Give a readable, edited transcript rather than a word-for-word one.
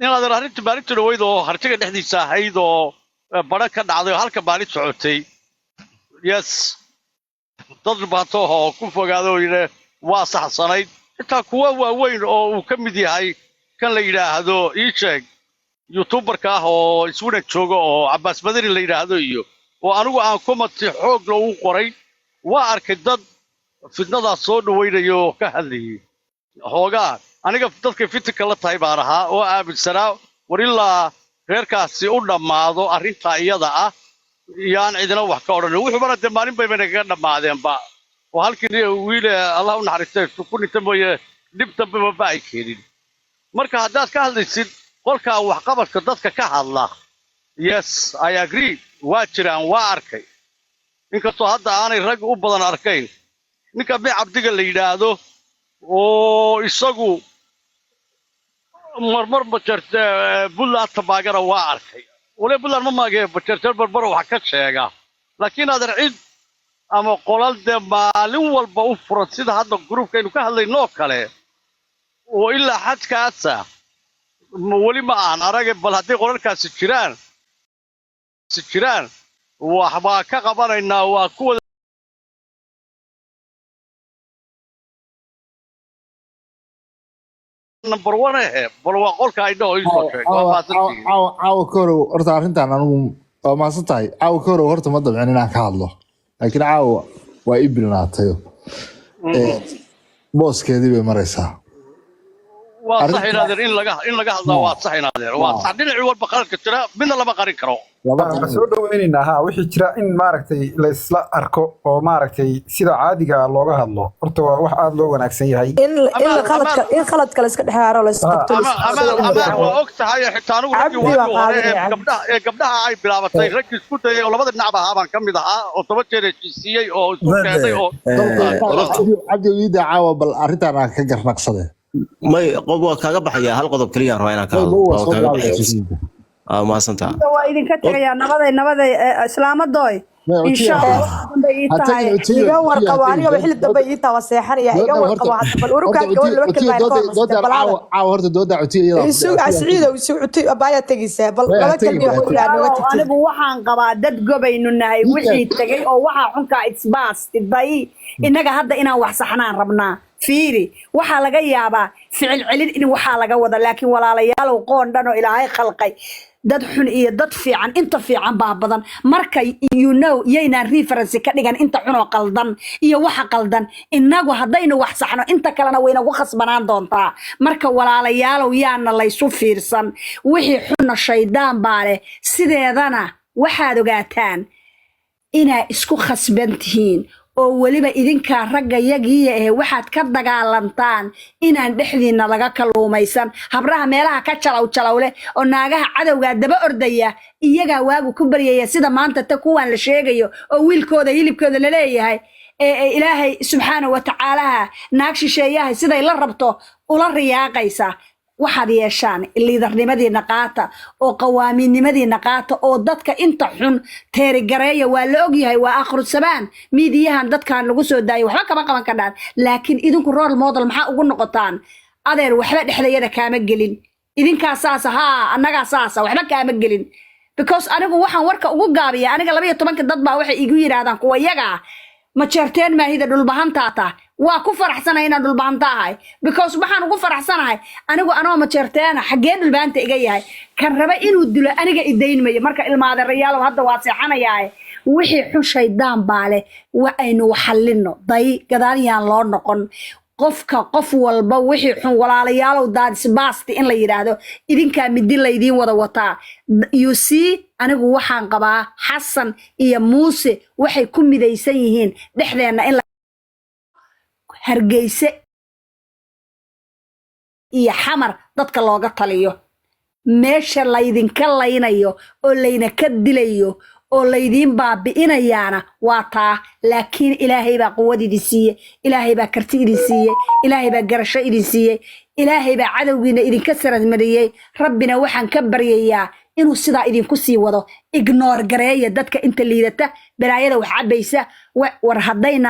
inaad arrinta maalinta dhaweyd oo hartiga dhexdiisa ahayd oo badhan ka dhacday oo halka maalin socotay yes dad baato oo ku fogaado yidhi waa saxsanayd intaa kuwa waaweyn oo uu ka mid yahay kan la yidhaahdo ii sheeg youtuberka ah oo iswina jooga oo Cabbaas Madani la yidhaahdo iyo oo anigu aan kumati xoog loogu qoray waa arkay dad fitnadaas soo dhawaynayo oo ka hadlayay hoogaa aniga dadka fitinka la tahay baan ahaa oo aaminsanaa war ilaa reerkaasi u dhammaado arrinta iyada ah yaan cidina wax ka odhan wuxuu bara de maalin bay naga dhammaadeenba oo halkii wiil Allah u naxariistay ku ninta mooye dib dambe ma ay keenin marka haddaad ka hadlaysid qolka wax qabadka dadka ka hadla yes I agree waa jiraan waa arkay inkastoo hadda aanay rag u badan arkayn ninka bi cabdiga la yidhaahdo oo isagu marmar bajarta bulla tabaagara waa arkay wala bulla ma maagay bajarta barbar wax ka sheega laakiin aad cid ama qolal de maalin walba u furan sida hadda groupkaynu ka hadlayno kale oo ilaa xadkaasa wali ma aan aragay bal haddii qolalkaasi jiraan waxbaa ka qabanaynaa waa kuwa number 1 bal waa qolka ay dhaho isoo sheeg caawa korow horta arrintan anigu waa maasan tahay caawa korow horta ma dabcin inaan ka hadlo laakiin caawa waa ii bilnaatayo booskeedii bay maraysaa waa sax inaadeer in laga hadlaa waa sax inaadeer waa sax dhinacii walba qaranka jira midna lama qarin karo soo dhaweynaynaa wixii jira in maaragtay la isla arko oo maaragtay sida caadiga looga hadlo horta waa wax aad loo wanaagsan yahay in khaladka la iska dhexaaro la isqabto waa og tahay xitaa anigu gabdhaha ay bilaabatay rag isku dayay oo labada dhinac ahaa baan ka mid ahaa oo 7 jeer heshiisiyey oo isku keenay oo cabdi wiida caawa bal arrintan aan ka garnaqsaday may qodob waa kaaga baxaya hal qodob kaliya roo inaan ka hadlo oo kaaga baxay ma santa waa idinka tagayaa nabaday islaamadooy insha Allah iga warqabo aniga xilli dambe ii tawa seexanaya iga warqabo hadda bal uruka gobol laba kalma caawa horta dooda cutiyada isu asciido isu cutay abaya tagisa bal laba kalma wax yaa nooga tagtay anigu waxaan qabaa dad gobaynu nahay wixii tagay oo waxa xunka isbaas tiday inaga hadda inaan wax saxnaan rabnaa fiiri waxa laga yaabaa ficil celin in waxa laga wada laakiin walaalayaal oo qoondhan oo Ilaahay khalqay dad xun iyo dad fiican inta fiican baa badan marka yayna reference ka dhigan inta xun oo qaldan iyo waxa qaldan inagu hadaynu wax saxno inta kalena wayna ugu khasbanaan doontaa marka walaalayaal yaana la isu fiirsan wixii xunna shaydaan baa leh sideedana waxaad ogaataan inaa isku khasbantihiin oo waliba idinka ragga yagiya waxaad ka dagaalantaan inaan dhexdiina laga kaluumaysan habraha meelaha ka jalaw leh oo naagaha cadawga daba ordaya iyaga waagu ku baryaya sida maanta ta kuwan la sheegayo oo wiilkooda hilibkooda la leeyahay ilaahay subxaanahu wa ta'aala naag shisheeyahay siday la rabto ula riyaaqaysa waxaad yeeshaan liidarnimadiina qaata oo qawaaminnimadiina qaata oo dadka inta xun teerigareeya waa la ogyahay waa akhru sabaan miidiyahan dadkan lagu soo daayo waxba kama qaban karaan laakiin idinku role model maxaa ugu noqotaan adeer waxba dhexdayada kaama gelin idinkaa saasa annagaa saasa waxba kaama gelin because anigu waxaan warka ugu gaabiya aniga 12 dad baa waxay igu yiraahdaan kuwa yaga ma jeerteen maahida dhulbahantaata waa ku faraxsanahay inaan dhulbahantahay because waxaan ugu faraxsanahay anigu anoo ma jeerteena xagee dhulbahanta iga yahay kan raba inuu dilo aniga idaynmayo marka ilmaade rayaal hadda waa seexanayaa wixii xun shaydaan baale waa aynu xallino day gadaaliyaan loo noqon qofka qof walba wixii xun walaalayaal daadis baasti in la yiraahdo idinka midi la idin wada wataa you see anigu waxaan qabaa Xasan iyo Muuse waxay ku midaysan yihiin dhexdeena in Hargeysa iyo Xamar dadka looga taliyo meesha la idinka laynayo oo layna ka dilayo oo laydin baabi'inayaana waa taa laakiin Ilaahay baa quwad idin siiyay Ilaahay baa karti idin siiyay Ilaahay baa garasho idin siiyay Ilaahay baa cadawgiina idinka sarad mariyay rabbina waxaan ka baryayaa inuu sidaa idinku sii wado ignore gareeya dadka inta liidata balaayada wax cabaysa war hadayna